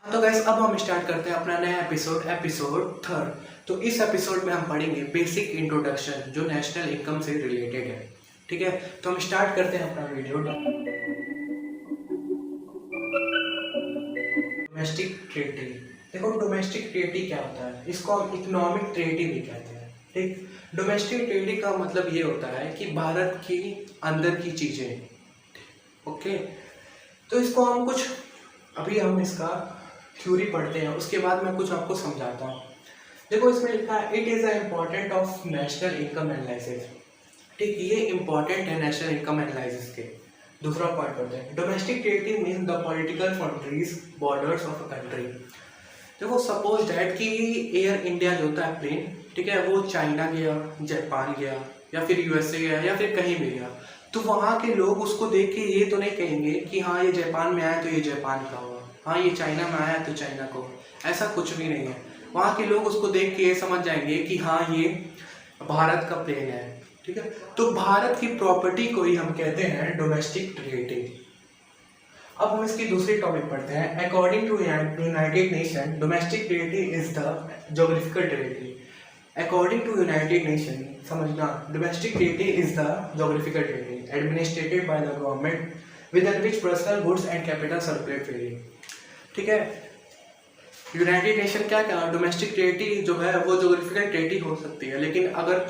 तो गाइस अब हम स्टार्ट करते हैं अपना नया एपिसोड थर्ड। तो इस एपिसोड में हम पढ़ेंगे बेसिक इंट्रोडक्शन जो नेशनल इनकम से रिलेटेड है। ठीक है, तो हम स्टार्ट करते हैं अपना वीडियो। Domestic treaty. देखो डोमेस्टिक ट्रेडी क्या होता है, इसको हम इकोनॉमिक ट्रेडी भी कहते हैं। ठीक, डोमेस्टिक ट्रेडी का मतलब ये होता है कि भारत की अंदर की चीज़ें। ओके, तो इसको हम कुछ अभी हम इसका थ्योरी पढ़ते हैं, उसके बाद मैं कुछ आपको समझाता हूँ। देखो इसमें लिखा है it is a important of national income analysis. ठीक, ये इम्पॉर्टेंट है नेशनल इनकम एनालिसिस के। दूसरा पॉइंट पढ़ते हैं, domestic trading means the political boundaries borders of a country. देखो सपोज डैट कि एयर इंडिया जो होता है प्लेन, ठीक है, वो चाइना गया, जापान गया, या फिर यूएसए गया, या फिर कहीं भी गया, तो वहाँ के लोग उसको देख के ये तो नहीं कहेंगे कि हाँ ये जापान में आया तो ये जापान का हुआ, हाँ ये चाइना में आया तो चाइना को। ऐसा कुछ भी नहीं है। वहाँ के लोग उसको देख के ये समझ जाएंगे कि हाँ ये भारत का प्लेन है। ठीक है, तो भारत की प्रॉपर्टी को ही हम कहते हैं डोमेस्टिक ट्रेडिंग। अब हम इसकी दूसरी टॉपिक पढ़ते हैं। According to United Nation domestic trading is the geographical territory. According to United Nation, समझना, domestic trading is the geographical territory administered by the government within which personal goods and capital circulate freely. ठीक है, United nation क्या कहा, domestic trading जो है वो geographical trading हो सकती है, लेकिन अगर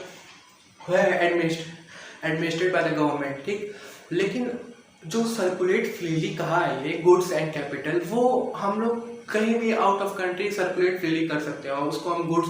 है एडमिनिस्ट्रेटेड बाय द गवर्नमेंट। ठीक, लेकिन जो सर्कुलेट फ्रीली कहा है ये गुड्स एंड कैपिटल, वो हम लोग कहीं भी out of country circulate freely कर सकते हैं, और उसको हम गुड्स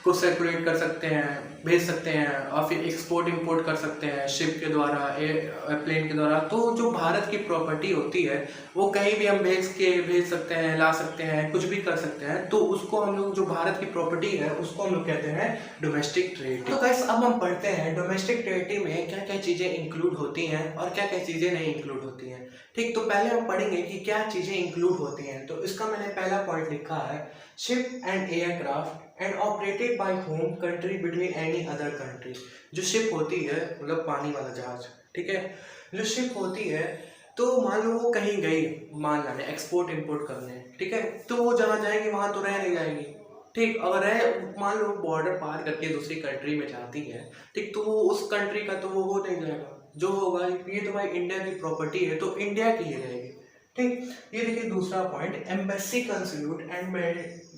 को सर्कुलेट कर सकते हैं, भेज सकते हैं, और फिर एक्सपोर्ट इंपोर्ट कर सकते हैं शिप के द्वारा, एयरप्लेन के द्वारा। तो जो भारत की प्रॉपर्टी होती है वो कहीं भी हम भेज सकते हैं, ला सकते हैं, कुछ भी कर सकते हैं। तो उसको हम लोग, जो भारत की प्रॉपर्टी है उसको हम लोग कहते हैं डोमेस्टिक ट्रेड। तो गाइस अब हम पढ़ते हैं डोमेस्टिक ट्रेडिंग में क्या क्या चीज़ें इंक्लूड होती हैं और क्या क्या चीज़ें नहीं इंक्लूड होती हैं। ठीक, तो पहले हम पढ़ेंगे कि क्या चीज़ें इंक्लूड होती हैं। तो इसका मैंने पहला पॉइंट लिखा है, ship and aircraft and operated by home country between any other country. जो शिप होती है मतलब पानी वाला जहाज, ठीक है, जो शिप होती है तो मान लो वो कहीं गई माल लाने, एक्सपोर्ट इंपोर्ट करने, ठीक है, तो वो जहाँ जाएगी वहाँ तो रह नहीं जाएगी। ठीक, अगर है मान लो बॉर्डर पार करके दूसरी कंट्री में जाती है, ठीक, तो वो उस कंट्री का तो वो हो नहीं जाएगा, जो होगा ये तो भाई इंडिया की प्रॉपर्टी है तो इंडिया की ही रहेगी। ठीक, ये देखिए दूसरा point, embassy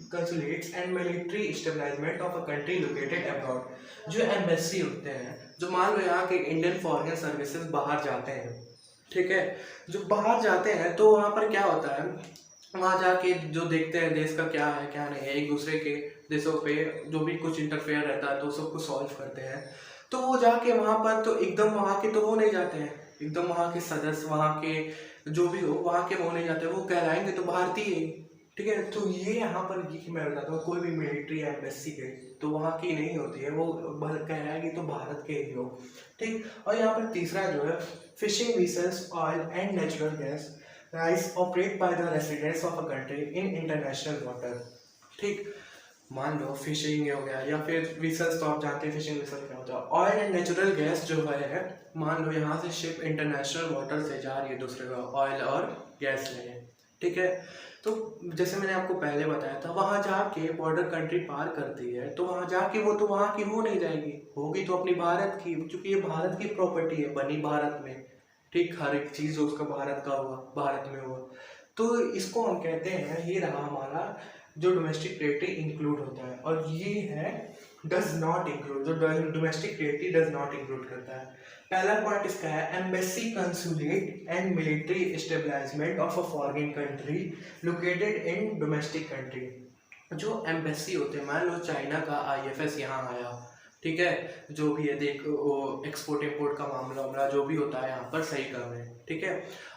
consulates and military establishment of a country located abroad. जो एम्बेसी होते हैं, जो मान लो यहाँ के इंडियन फॉरेन सर्विसेज बाहर जाते हैं, ठीक है, जो बाहर जाते हैं तो वहाँ पर क्या होता है, वहाँ जाके जो देखते हैं देश का क्या है क्या नहीं है, एक दूसरे के देशों पे जो भी कुछ इंटरफेयर रहता है तो सबको सॉल्व करते हैं। तो वो जाके वहाँ पर तो एकदम वहाँ के तो वो नहीं जाते हैं, एकदम वहाँ के सदस्य, वहाँ के जो भी हो वहाँ के वो नहीं जाते, वो कहलाएंगे तो भारतीय। ठीक है, तो ये यहाँ पर ये मैं बताता हूँ, कोई भी मिलिट्री या एम्बेसी के तो वहाँ की नहीं होती है, वो कहलाएगी तो भारत के ही लोग। ठीक, और यहाँ पर तीसरा जो है, fishing vessels oil and natural gas rigs operate by the residents of a country in international water. ठीक, मान लो फिशिंग हो गया, या फिर विसल्स, तो आप जानते हैं फिशिंग विसल क्या होता है। ऑयल एंड नेचुरल गैस जो है, मान लो यहाँ से शिप इंटरनेशनल वाटर से जा रही है दूसरे का ऑयल और गैस लेने, ठीक है, तो जैसे मैंने आपको पहले बताया था, वहाँ जाके बॉर्डर कंट्री पार करती है तो वहाँ जाके वो तो वहाँ की हो नहीं जाएगी, होगी तो अपनी भारत की, क्योंकि ये भारत की प्रॉपर्टी है, बनी भारत में। ठीक, हर एक चीज़ उसका भारत का हुआ, भारत में हुआ, तो इसको हम कहते हैं, ये रहा हमारा जो डोमेस्टिक ट्रेडिंग इंक्लूड होता है। और ये है डज नॉट इंक्लूड, जो domestic trading does not include करता है। पहला पॉइंट इसका है, embassy consulate and military establishment of a foreign country located in domestic country. जो एम्बेसी होते हैं, मान लो चाइना का आईएफएस यहाँ आया, ठीक है, जो भी है देख वो एक्सपोर्ट इंपोर्ट का मामला जो भी होता है यहाँ पर सही कर रहे हैं, ठीक है,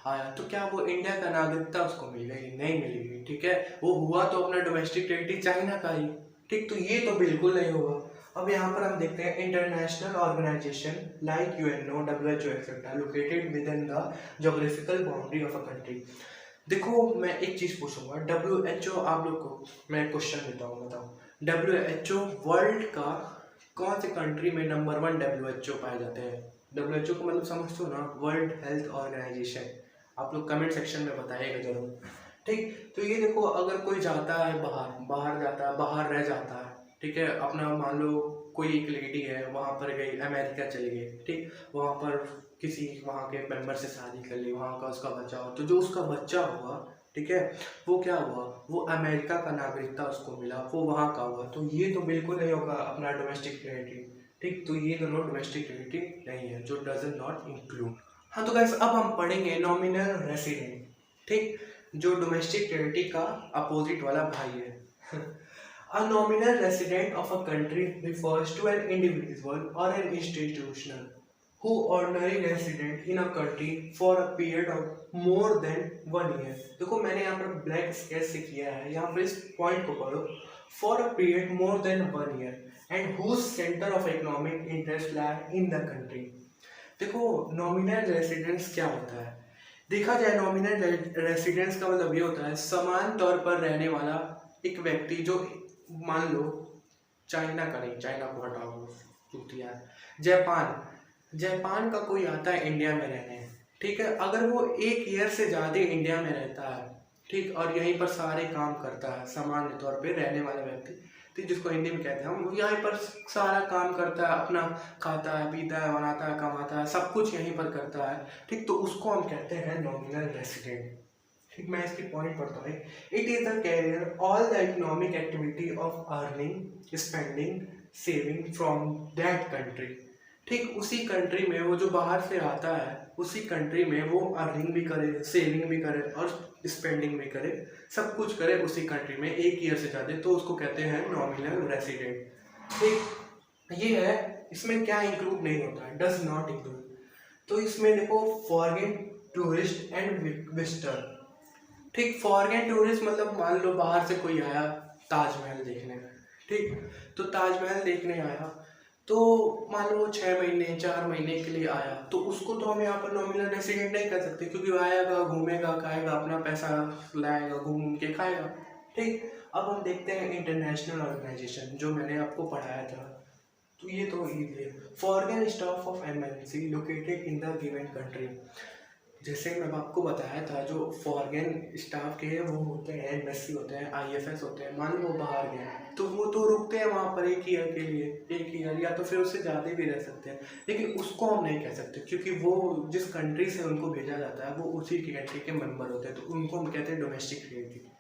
आया तो क्या वो इंडिया का नागरिकता उसको मिलेगी? नहीं मिलेगी। ठीक है, वो हुआ तो अपना डोमेस्टिक ट्रेडिंग चाइना का ही। ठीक, तो ये तो बिल्कुल नहीं होगा। अब यहाँ पर हम देखते हैं, international organisation like UNO, WHO etcetera located within the geographical boundary of a country. देखो मैं एक चीज़ पूछूंगा, डब्ल्यूएचओ, आप लोग को मैं क्वेश्चन देता हूँ, बताओ डब्ल्यूएचओ वर्ल्ड का कौन से कंट्री में नंबर 1 डब्ल्यूएचओ पाए जाते हैं? डब्ल्यूएचओ का मतलब समझते हो ना, वर्ल्ड हेल्थ ऑर्गेनाइजेशन। आप लोग कमेंट सेक्शन में बताइएगा जरूर। ठीक। तो ये देखो, अगर कोई जाता है बाहर, बाहर जाता है, बाहर रह जाता है, ठीक है, अपना मान लो कोई एक लेडी है वहाँ पर गई, अमेरिका चली गई, ठीक, वहाँ पर किसी वहाँ के मेंबर से शादी कर ली, वहाँ का उसका बच्चा हो, तो जो उसका बच्चा हुआ, ठीक है, वो क्या हुआ, वो अमेरिका का नागरिकता उसको मिला, वो वहाँ का हुआ, तो ये तो बिल्कुल नहीं होगा अपना डोमेस्टिक रिलेटिव। ठीक, तो ये दोनों डोमेस्टिक रिलेटिव नहीं है, जो डजन नॉट इंक्लूड। हाँ, तो गाइस अब हम पढ़ेंगे नॉमिनल रेसिडेंट। ठीक, जो डोमेस्टिक रिलेटिव का अपोजिट वाला भाई है। A nominal resident of a country refers to an individual or an institution who ordinarily resident in a country for a period of more than 1 year। देखो मैंने यहाँ पर ब्लैक स्केच से किया है, यहाँ पर इस पॉइंट को पढ़ो। For a period more than 1 year and whose center of economic interest lie in the country। देखो नॉमिनल रेसिडेंस क्या होता है, देखा जाए नॉमिनल रेसिडेंस का मतलब ये होता है समान तौर पर रहने वाला एक व्यक्ति, जो मान लो चाइना का नहीं, चाइना को हटाओ चूतिया, जापान का कोई आता है इंडिया में रहने, ठीक है, अगर वो 1 ईयर से ज़्यादा इंडिया में रहता है, ठीक, और यहीं पर सारे काम करता है, सामान्य तौर पे रहने वाला व्यक्ति, ठीक, जिसको हिंदी में कहते हैं हम, यहीं पर सारा काम करता है, अपना खाता है, पीता है, बनाता है, कमाता है, सब कुछ यहीं पर करता है, ठीक, तो उसको हम कहते हैं नॉमिनल रेसिडेंट। ठीक, मैं इसकी पॉइंट पढ़ता हूँ। It is the carrier all the economic activity of earning, spending, saving from that country. ठीक, उसी कंट्री में वो जो बाहर से आता है, उसी कंट्री में वो अर्निंग भी करे, सेविंग भी करे और स्पेंडिंग भी करे, सब कुछ करे उसी कंट्री में 1 ईयर से ज़्यादा, तो उसको कहते हैं नॉमिनल रेसिडेंट। ठीक, ये है, इसमें क्या इंक्लूड नहीं होता है, डज नॉट इंक्लूड। तो इसमें देखो फॉरेन टूरिस्ट एंड विजिटर। ठीक, फॉरेन टूरिस्ट मतलब मान लो बाहर से कोई आया ताजमहल देखने, ठीक, तो ताजमहल देखने आया, तो मान लो 6 महीने 4 महीने के लिए आया, तो उसको तो हम यहाँ पर नॉमिनल रेसिडेंट नहीं कर सकते, क्योंकि वो आएगा, घूमेगा, खाएगा, अपना पैसा लाएगा, घूम के खाएगा। ठीक, अब हम देखते हैं इंटरनेशनल ऑर्गेनाइजेशन, जो मैंने आपको पढ़ाया था, तो ये तो ईजी है। Foreign staff of MNC located in the given country. जैसे मैं आपको बताया था, जो फॉरेन स्टाफ के हैं वो होते हैं एम्बेसी होते हैं, आईएफएस होते हैं, मान लो बाहर गए तो वो तो रुकते हैं वहाँ पर 1 ईयर के लिए, 1 ईयर या तो फिर उससे ज़्यादा भी रह सकते हैं, लेकिन उसको हम नहीं कह सकते, क्योंकि वो जिस कंट्री से उनको भेजा जाता है वो उसी की कंट्री के मेंबर होते हैं, तो उनको हम कहते हैं डोमेस्टिक रिलेटिव,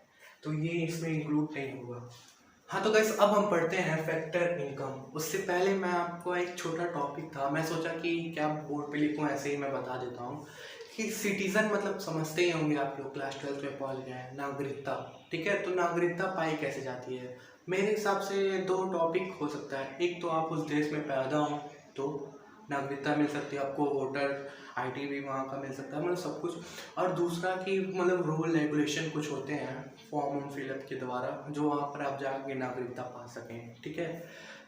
तो ये इसमें इंक्लूड नहीं होगा। हाँ, तो गाइस अब हम पढ़ते हैं फैक्टर इनकम। उससे पहले मैं आपको एक छोटा टॉपिक था, मैं सोचा कि क्या बोर्ड पे लिखूँ, ऐसे ही मैं बता देता हूँ कि सिटीजन मतलब समझते ही होंगे आप लोग, क्लास 12 में पढ़ गए हैं, नागरिकता। ठीक है, तो नागरिकता पाई कैसे जाती है, मेरे हिसाब से 2 टॉपिक हो सकता है। एक तो आप उस देश में पैदा हो तो नागरिकता मिल सकती है आपको, वोटर आईडी भी वहाँ का मिल सकता है, मतलब सब कुछ। और दूसरा कि मतलब रूल रेगुलेशन कुछ होते हैं फॉर्म फिलअप के द्वारा, जो वहाँ पर आप जाके नागरिकता पा सकें। ठीक है,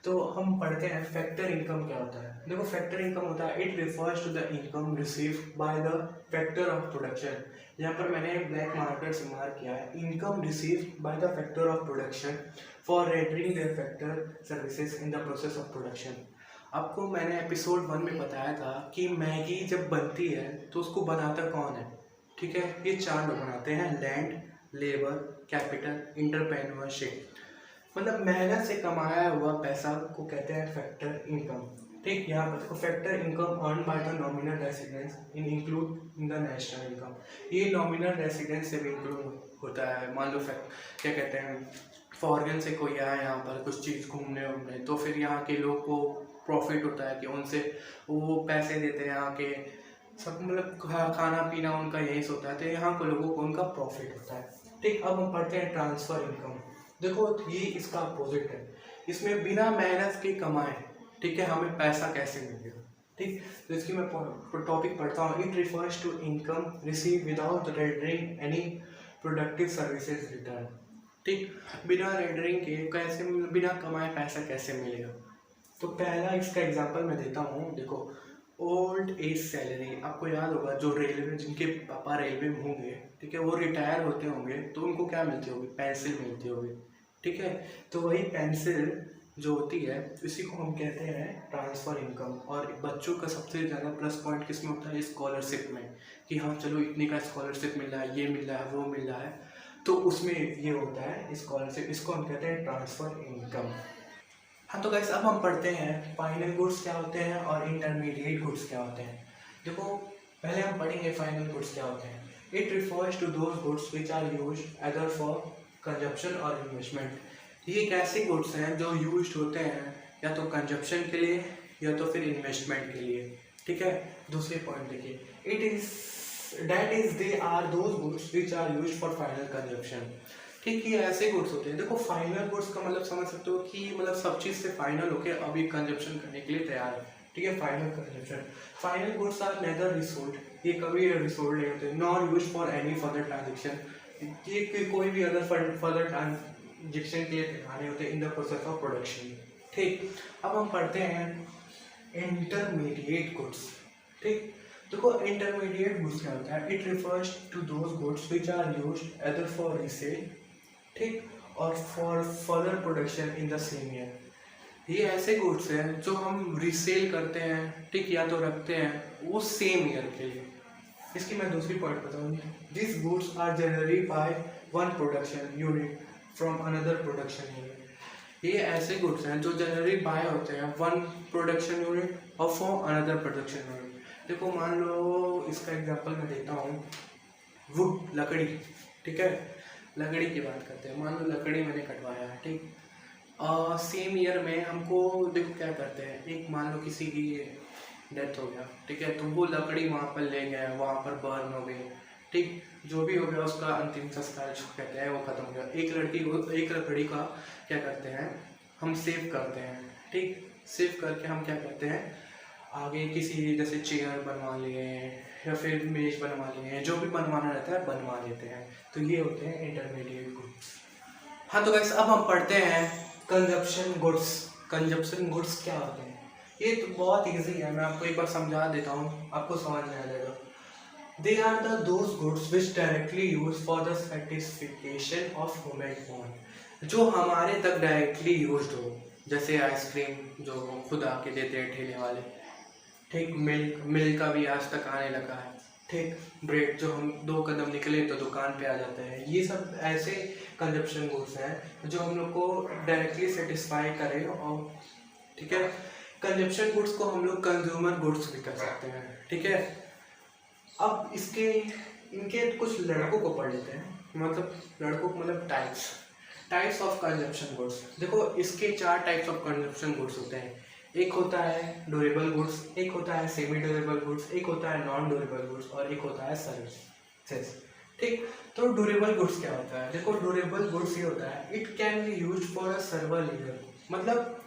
तो हम पढ़ते हैं फैक्टर इनकम क्या होता है। देखो फैक्टर इनकम होता है, it refers to the income receive by the factor of production. यहाँ पर मैंने ब्लैक मार्कर से मार्क किया है, income receive by the factor of production for rendering their factor services in the process of production. आपको मैंने episode 1 में बताया था कि मैगी जब बनती है तो उसको बनाता कौन है। ठीक है, ये 4 लोग बनाते हैं, लैंड, लेबर, कैपिटल, एंटरप्रेन्योरशिप। मतलब मेहनत से कमाया हुआ पैसा को कहते हैं फैक्टर इनकम। ठीक, यहाँ पर देखो factor income earn by the nominal residence in include in the national income. ये नॉमिनल रेसिडेंस से भी इंक्लूड होता है। मान लो क्या कहते हैं, फॉरेन से कोई आया यहाँ पर कुछ चीज़ घूमने उमने, तो फिर यहाँ के लोग को प्रॉफिट होता है कि उनसे वो पैसे देते हैं, यहाँ के सब मतलब खाना पीना उनका यही से होता है, तो यहाँ के लोगों को उनका प्रॉफिट होता है। ठीक, अब हम पढ़ते हैं ट्रांसफ़र इनकम। देखो ये इसका अपोजिट है, इसमें बिना मेहनत के कमाए, ठीक है, हमें पैसा कैसे मिलेगा। ठीक, तो इसकी मैं टॉपिक पढ़ता हूँ। It refers to income receive without rendering any productive services return. ठीक, बिना रेंडरिंग के कैसे, बिना कमाए पैसा कैसे मिलेगा। तो पहला इसका एग्जांपल मैं देता हूँ। देखो ओल्ड एज सैलरी, आपको याद होगा जो रेलवे, जिनके पापा रेलवे में होंगे, ठीक है, वो रिटायर होते होंगे तो उनको क्या मिलती होगी, पेंसिल मिलती होगी। ठीक है, तो वही पेंसिल जो होती है इसी को हम कहते हैं ट्रांसफ़र इनकम। और बच्चों का सबसे ज़्यादा प्लस पॉइंट किस में होता है, स्कॉलरशिप में, कि हाँ चलो इतने का स्कॉलरशिप मिल रहा है, ये मिल रहा है, वो मिल रहा है। तो उसमें ये होता है स्कॉलरशिप, इसको हम कहते हैं ट्रांसफ़र इनकम। हाँ तो गाइस अब हम पढ़ते हैं फाइनल गुड्स क्या होते हैं और इंटरमीडिएट गुड्स क्या होते हैं। देखो पहले हम पढ़ेंगे फाइनल गुड्स क्या होते हैं। It refers to those goods which are used other for consumption और इन्वेस्टमेंट। ये एक ऐसे गुड्स हैं जो यूज्ड होते हैं या तो कंजप्शन के लिए या तो फिर इन्वेस्टमेंट के लिए। ठीक है, दूसरे पॉइंट देखिए, it is that is they are those goods which are used for final consumption. ठीक, ये ऐसे गुड्स होते हैं। देखो फाइनल गुड्स का मतलब समझ सकते हो कि मतलब सब चीज़ से फाइनल होके अभी कंजप्शन करने के लिए तैयार है। ठीक है, final consumption. Final goods are neither resold, ये कभी रिसोल्ड नहीं होते, nor use for any further transaction, ये कोई भी अदर फर्दर ट्रांजेक्शन के लिए तैयार नहीं होते इन द प्रोसेस ऑफ प्रोडक्शन। ठीक, अब हम पढ़ते हैं इंटरमीडिएट गुड्स। ठीक, देखो इंटरमीडिएट गुड्स क्या होता है। It refers to those goods which are used other for resale, ठीक, और for further production in the same year. ये ऐसे गुड्स हैं जो हम रीसेल करते हैं, ठीक, या तो रखते हैं वो सेम ईयर के लिए। इसकी मैं दूसरी पॉइंट बताऊंगी। This goods are generally buy one production unit from another production unit. ये ऐसे गुड्स हैं जो जनरली बाय होते हैं वन प्रोडक्शन यूनिट और फ्रॉम अनदर प्रोडक्शन यूनिट। देखो मान लो इसका एग्जांपल मैं देता हूँ, वुड, लकड़ी। ठीक है, लकड़ी की बात करते हैं। मान लो लकड़ी मैंने कटवाया है, ठीक, सेम ईयर में हमको देखो क्या करते हैं, एक मान लो किसी की डेथ हो गया, ठीक है, तो वो लकड़ी वहाँ पर ले गए, वहाँ पर बर्न हो गई, ठीक, जो भी हो गया उसका अंतिम संस्कार जो कहते हैं वो खत्म हो गया। एक लकड़ी का क्या करते हैं हम सेव करते हैं, ठीक, सेव करके हम क्या करते हैं आगे किसी जैसे चेयर बनवा लिए या फिर मेज बनवा लिए, जो भी बनवाना रहता है बनवा लेते हैं। तो ये होते हैं इंटरमीडिएट गुड्स। हाँ तो गाइस अब हम पढ़ते हैं कंजप्शन गुड्स। कंजप्शन गुड्स क्या होते हैं, ये तो बहुत इजी है, मैं आपको एक बार समझा देता हूँ, आपको समझ में आ जाएगा। They are the those goods which directly use for the satisfaction of human want, जो हमारे तक डायरेक्टली यूज्ड हो, जैसे आइसक्रीम जो खुद आके देते हैं ठेले वाले, ठीक, मिल्क का भी आज तक आने लगा है, ठीक, ब्रेड जो हम 2 कदम निकले तो दुकान पे आ जाते हैं। ये सब ऐसे कंजप्शन गुड्स हैं जो हम लोग को डायरेक्टली सेटिस्फाई करें। और ठीक है, कंजप्शन गुड्स को हम लोग कंज्यूमर गुड्स भी कर सकते हैं। ठीक है, अब इनके कुछ लड़कों को पढ़ लेते हैं, मतलब लड़कों को मतलब टाइप्स ऑफ कंजप्शन गुड्स। देखो इसके 4 टाइप्स ऑफ कंजप्शन गुड्स होते हैं। एक होता है ड्यूरेबल गुड्स, एक होता है सेमी ड्यूरेबल गुड्स, एक होता है नॉन ड्यूरेबल गुड्स और एक होता है सर्विसेज। ठीक, तो ड्यूरेबल गुड्स क्या होता है। देखो ड्यूरेबल गुड्स ये होता है it can be used for a सर्वल year, मतलब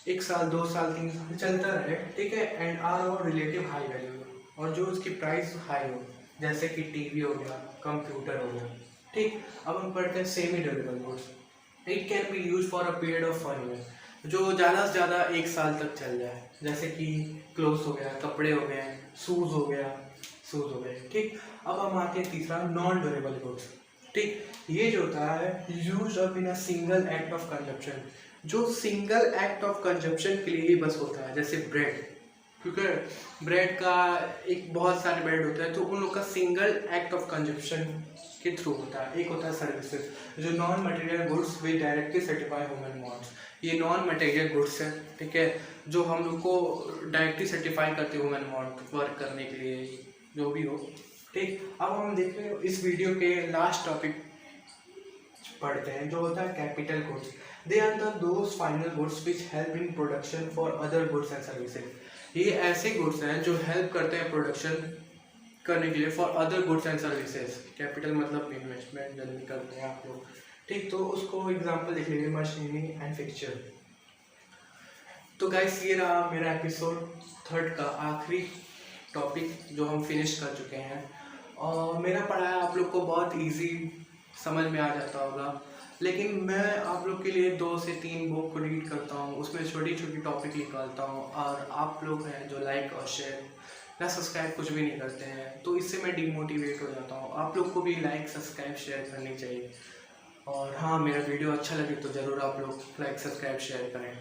1 साल 2 साल 3 साल चलता रहे, ठीक है, एंड आर और रिलेटिव हाई वैल्यू, और जो उसकी प्राइस हाई हो, जैसे कि टीवी हो गया, कंप्यूटर हो गया। ठीक, अब हम पढ़ते हैं semi durable goods. It can be use for a period of 1 year, जो ज़्यादा से ज़्यादा 1 साल तक चल जाए, जैसे कि क्लोथ्स हो गया, कपड़े हो गए, शूज़ हो गए। ठीक, अब हम आते हैं तीसरा नॉन ड्यूरेबल गुड्स। ठीक, ये जो होता है use up in a single act of consumption, जो सिंगल एक्ट ऑफ कंजप्शन के लिए ही बस होता है, जैसे ब्रेड, क्योंकि ब्रेड का एक बहुत सारे ब्रेड होते हैं तो उन लोग का सिंगल एक्ट ऑफ कंजप्शन के थ्रू होता है। एक होता है सर्विसेज, जो non material goods which directly certify human wants, ये नॉन मटेरियल गुड्स है, ठीक है, जो हम लोग को डायरेक्टली सर्टिफाई करते हैं ह्यूमन वांट वर्क करने के लिए, जो भी हो। ठीक, अब हम देख रहे हो इस वीडियो के लास्ट टॉपिक पढ़ते हैं जो होता है capital goods. They are the those final goods which help in production for other goods and services. ये ऐसे गुड्स हैं जो हेल्प करते हैं प्रोडक्शन करने के लिए for other goods and services. Capital मतलब इन्वेस्टमेंट जल्दी करते हैं आप लोग। ठीक, तो उसको एग्जांपल देख लीजिए, मशीनरी एंड फिक्चर। तो गाइस ये रहा मेरा एपिसोड 3 का आखिरी टॉपिक जो हम फिनिश कर चुके हैं, और मेरा पढ़ाया आप लोग को बहुत इजी समझ में आ जाता होगा, लेकिन मैं आप लोग के लिए 2 से 3 बुक रीड करता हूँ, उसमें छोटी छोटी टॉपिक निकालता हूँ, और आप लोग हैं जो लाइक और शेयर या सब्सक्राइब कुछ भी नहीं करते हैं, तो इससे मैं डिमोटिवेट हो जाता हूँ। आप लोग को भी लाइक सब्सक्राइब शेयर करनी चाहिए, और हाँ मेरा वीडियो अच्छा लगे तो ज़रूर आप लोग लाइक सब्सक्राइब शेयर करें।